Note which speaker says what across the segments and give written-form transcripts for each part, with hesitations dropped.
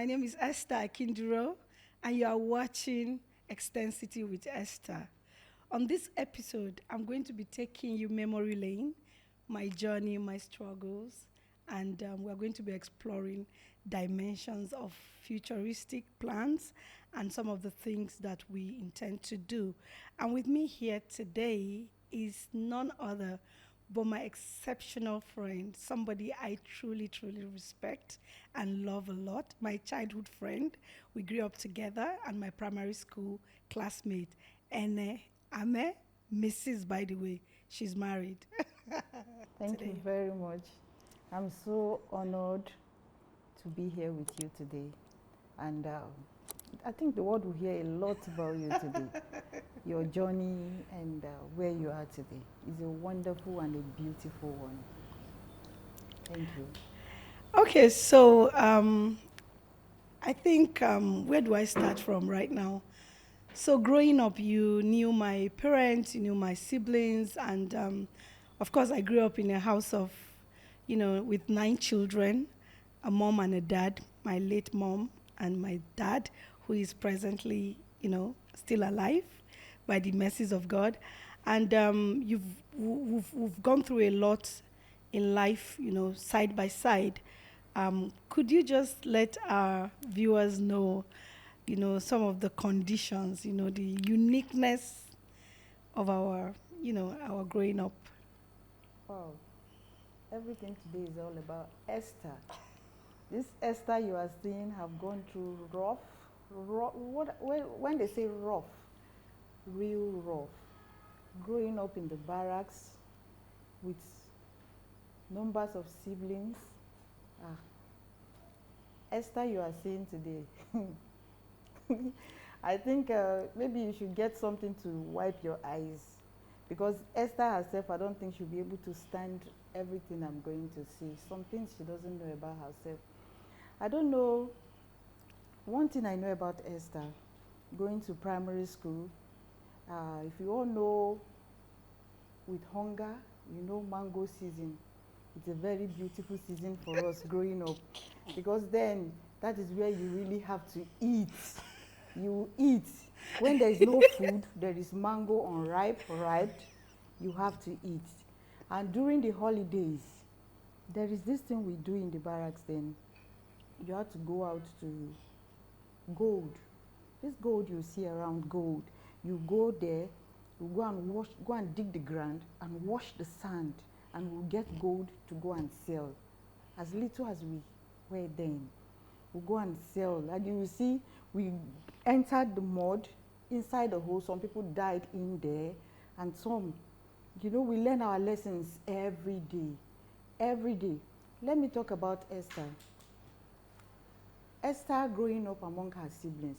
Speaker 1: My name is Esther Akinduro, and you are watching Extensity with Esther. On this episode, I'm going to be taking you memory lane, my journey, my struggles, and we're going to be exploring dimensions of futuristic plans and some of the things that we intend to do. And with me here today is none other but my exceptional friend, somebody I truly, truly respect and love a lot, my childhood friend. We grew up together, and my primary school classmate, Ene Ame, Mrs. By the way, she's married.
Speaker 2: Thank you
Speaker 1: Today.
Speaker 2: very much. I'm so honored to be here with you today. And I think the world will hear a lot about you today. Your journey and where you are today is a wonderful and a beautiful one. Thank you.
Speaker 1: Okay, so I think where do I start from right now? So growing up, you knew my parents, you knew my siblings, and of course, I grew up in a house of, with 9 children, a mom and a dad, my late mom and my dad, who is presently, still alive by the mercies of God. And we've gone through a lot in life, side by side. Could you just let our viewers know, some of the conditions, the uniqueness of our growing up?
Speaker 2: Wow. Everything today is all about Esther. This Esther you are seeing have gone through when they say rough, real rough. Growing up in the barracks with numbers of siblings. Esther you are seeing today. I think maybe you should get something to wipe your eyes, because Esther herself, I don't think she'll be able to stand everything I'm going to see. Some things she doesn't know about herself. I don't know. One thing I know about Esther, going to primary school, if you all know, with hunger, mango season. It's a very beautiful season for us growing up, because then that is where you really have to eat. You eat. When there is no food, there is mango unripe, ripe, you have to eat. And during the holidays, there is this thing we do in the barracks then. You have to go out to gold. This gold you see around gold, you go there, you go and dig the ground and wash the sand, and we'll get gold to go and sell. As little as we were then, we'll go and sell. And you will see, we entered the mud inside the hole. Some people died in there, and some, we learn our lessons every day. Every day. Let me talk about Esther. Esther growing up among her siblings.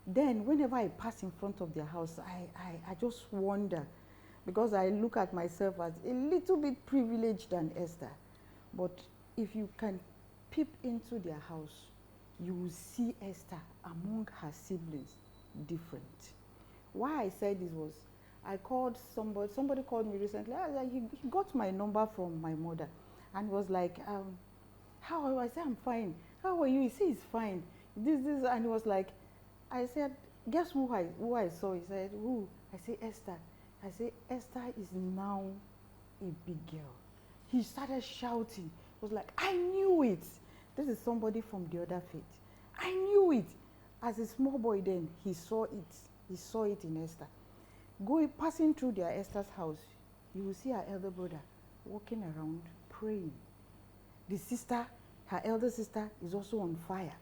Speaker 2: Then whenever I pass in front of their house, I just wonder, because I look at myself as a little bit privileged than Esther. But if you can peep into their house, you will see Esther among her siblings different. Why I said this was, I called somebody called me recently. He got my number from my mother and was like, how are you? I said, I'm fine. How are you? He said, he's fine. This, and he was like, I said, guess who I saw? He said, who? I said, Esther. I said, Esther is now a big girl. He started shouting. He was like, I knew it. This is somebody from the other faith. I knew it. As a small boy then, he saw it. He saw it in Esther. Passing through their Esther's house, you will see her elder brother walking around praying. The sister, her elder sister, is also on fire.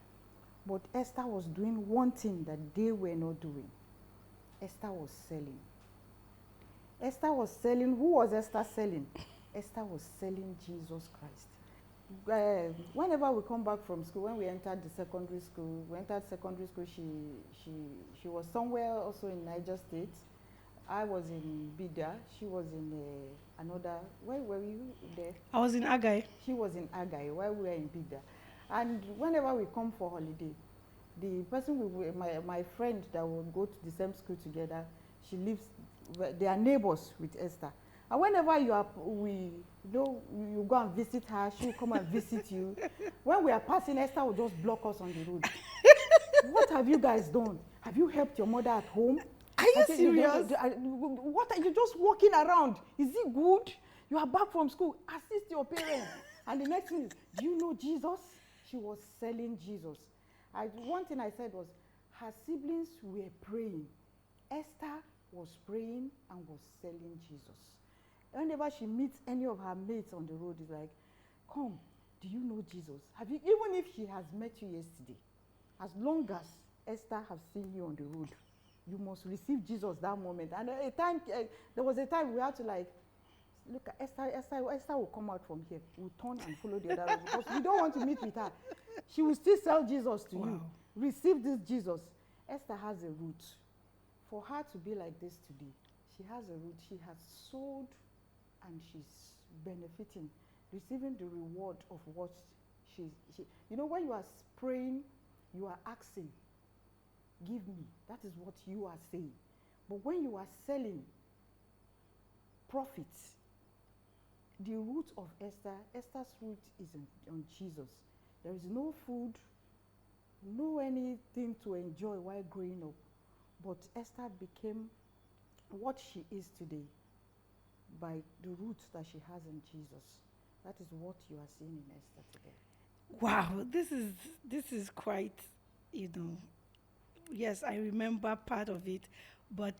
Speaker 2: But Esther was doing one thing that they were not doing. Esther was selling. Esther was selling. Who was Esther selling? Esther was selling Jesus Christ. Whenever we come back from school, when we entered secondary school, she was somewhere also in Niger State. I was in Bida. She was in another. Where were you there?
Speaker 1: I was in Agai.
Speaker 2: She was in Agai while we were in Bida. And whenever we come for holiday, the person my friend that will go to the same school together, she lives, they are neighbors with Esther. And whenever you go and visit her, she will come and visit you. When we are passing, Esther will just block us on the road. What have you guys done? Have you helped your mother at home?
Speaker 1: Are you
Speaker 2: I said,
Speaker 1: serious?
Speaker 2: what are you just walking around? Is it good? You are back from school. Assist your parents. And the next thing is, do you know Jesus? She was selling Jesus. One thing I said was, her siblings were praying. Esther was praying and was selling Jesus. Whenever she meets any of her mates on the road, it's like, come, do you know Jesus? Have you, even if she has met you yesterday, as long as Esther has seen you on the road, you must receive Jesus that moment. And there was a time we had to like, look, Esther will come out from here. We'll turn and follow the other road because we don't want to meet with her. She will still sell Jesus to you. Receive this Jesus. Esther has a root. For her to be like this today, she has a root. She has sold and she's benefiting, receiving the reward of what she. You know, when you are praying, you are asking, give me. That is what you are saying. But when you are selling profits, the root of Esther's root is on Jesus. There is no food, no anything to enjoy while growing up. But Esther became what she is today by the roots that she has in Jesus. That is what you are seeing in Esther today.
Speaker 1: Wow, this is quite, you know, yes, I remember part of it, but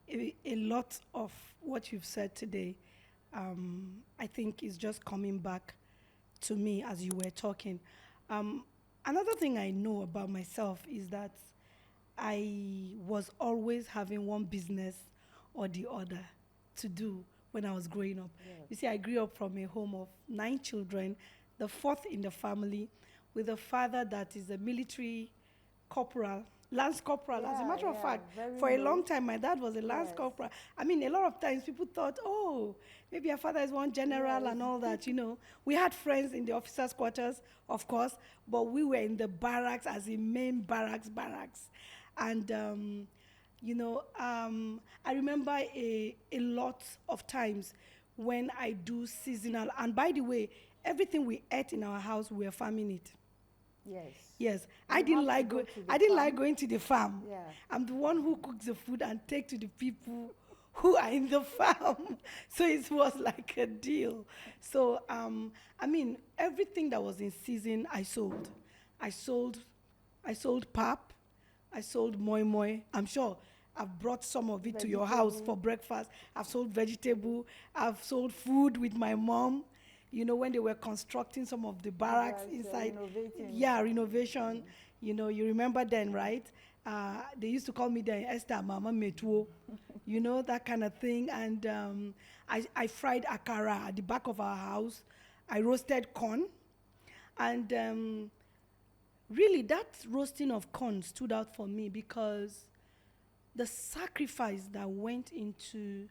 Speaker 1: a lot of what you've said today, I think is just coming back to me as you were talking. Another thing I know about myself is that I was always having one business or the other to do when I was growing up.
Speaker 2: Yes.
Speaker 1: You see, I grew up from a home of 9 children, the fourth in the family, with a father that is a military corporal, lance corporal. As a matter of fact, for a long time, my dad was a lance corporal. I mean, a lot of times people thought, oh, maybe your father is one general and all that, you know. We had friends in the officers' quarters, of course, but we were in the barracks, as in main barracks. And, you know, I remember a lot of times when I do seasonal, and by the way, everything we ate in our house, we were farming it.
Speaker 2: Yes.
Speaker 1: Yes,
Speaker 2: You
Speaker 1: I didn't
Speaker 2: have to
Speaker 1: like
Speaker 2: go to the
Speaker 1: I didn't
Speaker 2: farm.
Speaker 1: like going to the farm.
Speaker 2: Yeah.
Speaker 1: I'm the one who cooks the food and take to the people who are in the farm. So it was like a deal. So I mean, everything that was in season, I sold. I sold, I sold pap. I sold moi moi. I'm sure I've brought some of it to your house for breakfast. I've sold vegetable. I've sold food with my mom. You know, when they were constructing some of the barracks inside.
Speaker 2: Renovating.
Speaker 1: Yeah, renovation. You know, you remember then, right? They used to call me then Esther Mama Metuo. You know, that kind of thing. And I fried akara at the back of our house. I roasted corn. And really, that roasting of corn stood out for me because the sacrifice that went into,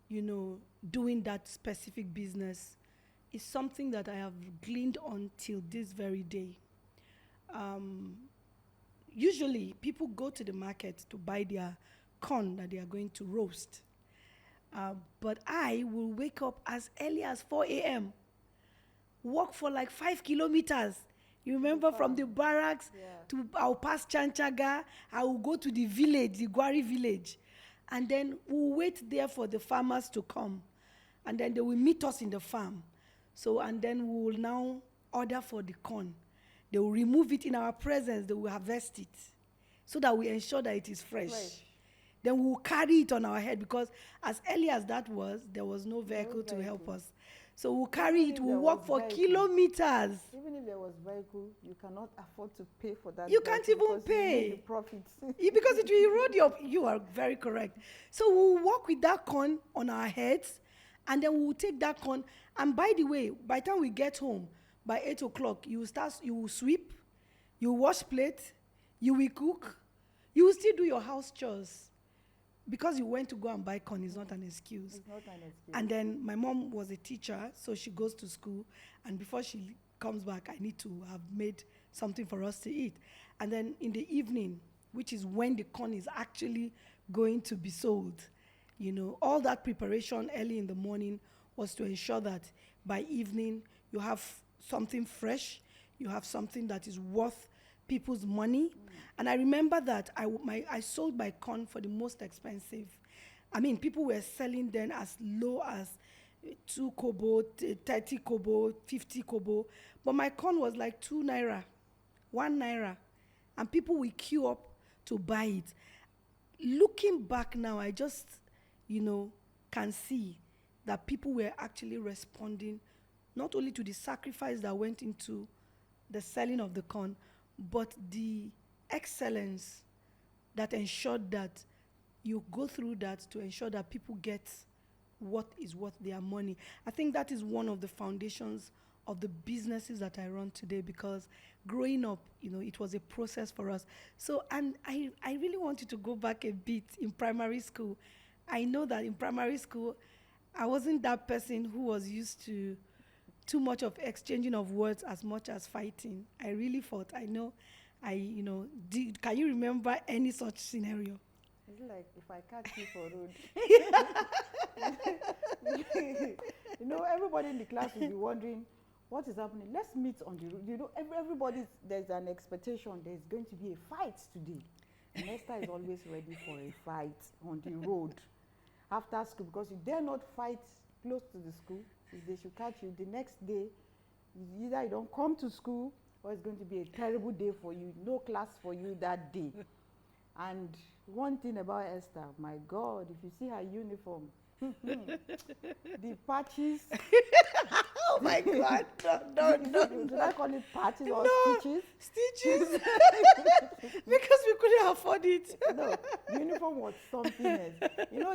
Speaker 1: you know, doing that specific business is something that I have gleaned on till this very day. Usually, people go to the market to buy their corn that they are going to roast. But I will wake up as early as 4 a.m., walk for like 5 kilometers. You remember from the barracks I'll pass Chanchaga, I will go to the village, the Gwari village, and then we'll wait there for the farmers to come. And then they will meet us in the farm. So, and then we will now order for the corn. They will remove it in our presence, they will harvest it so that we ensure that it is fresh. Then we will carry it on our head because as early as that was, there was no vehicle to help us. So we'll carry it, we'll walk for kilometers.
Speaker 2: Even if there was vehicle, you cannot afford to pay for that.
Speaker 1: You can't even pay.
Speaker 2: You need the profits.
Speaker 1: Because it will erode your, you are very correct. So we'll walk with that corn on our heads, and then we'll take that corn. And by the way, by the time we get home, by 8 o'clock, you will sweep, you will wash plate, you will cook, you will still do your house chores. Because you went to go and buy corn is not an excuse.
Speaker 2: It's not an excuse.
Speaker 1: And then my mom was a teacher, so she goes to school, and before she comes back, I need to have made something for us to eat. And then in the evening, which is when the corn is actually going to be sold, All that preparation early in the morning was to ensure that by evening you have something fresh, you have something that is worth people's money. And I remember that I sold my corn for the most expensive. I mean, people were selling then as low as 2 kobo, 30 kobo, 50 kobo. But my corn was like 2 naira, 1 naira. And people will queue up to buy it. Looking back now, I just, can see that people were actually responding not only to the sacrifice that went into the selling of the corn, but the excellence that ensured that you go through that to ensure that people get what is worth their money. I think that is one of the foundations of the businesses that I run today, because growing up, it was a process for us. So, and I really wanted to go back a bit in primary school. I know that in primary school, I wasn't that person who was used to too much of exchanging of words as much as fighting. I really fought. I know, can you remember any such scenario?
Speaker 2: It's like if I catch you for road. Everybody in the class will be wondering what is happening. Let's meet on the road. There's an expectation there's going to be a fight today. And Esther is always ready for a fight on the road after school, because you dare not fight close to the school. If they should catch you the next day, either you don't come to school or it's going to be a terrible day for you. No class for you that day. And one thing about Esther, my God, if you see her uniform, the patches.
Speaker 1: Oh my God, no.
Speaker 2: Should I call it patches or
Speaker 1: No,
Speaker 2: stitches?
Speaker 1: stitches. Because we couldn't afford it.
Speaker 2: No, the uniform was something else.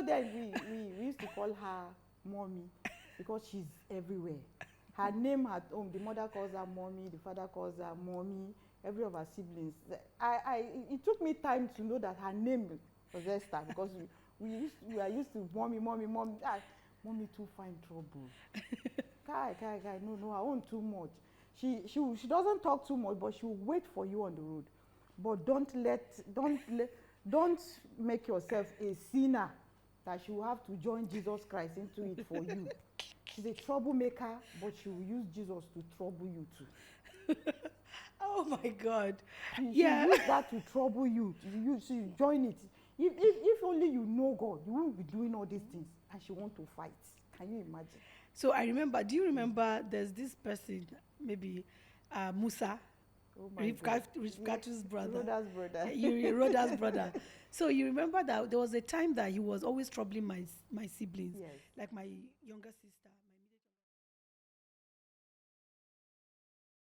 Speaker 2: Then we used to call her mommy because she's everywhere. Her name at home, the mother calls her mommy, the father calls her mommy, every of her siblings. It took me time to know that her name was Esther, because we are used to mommy. Mommy too find trouble. Kai, no, I want too much. She doesn't talk too much, but she will wait for you on the road. But don't make yourself a sinner that she will have to join Jesus Christ into it for you. She's a troublemaker, but she will use Jesus to trouble you too.
Speaker 1: Oh my God.
Speaker 2: She
Speaker 1: Yeah.
Speaker 2: use that to trouble you. She join it. If only you know God, you won't be doing all these things. And she want to fight. Can you imagine?
Speaker 1: So do you remember there's this person, maybe Musa,
Speaker 2: Oh my God.
Speaker 1: Rifkatu's brother.
Speaker 2: Rhoda's brother.
Speaker 1: Rhoda's brother. So you remember that there was a time that he was always troubling my siblings,
Speaker 2: Yes.
Speaker 1: like my younger sister.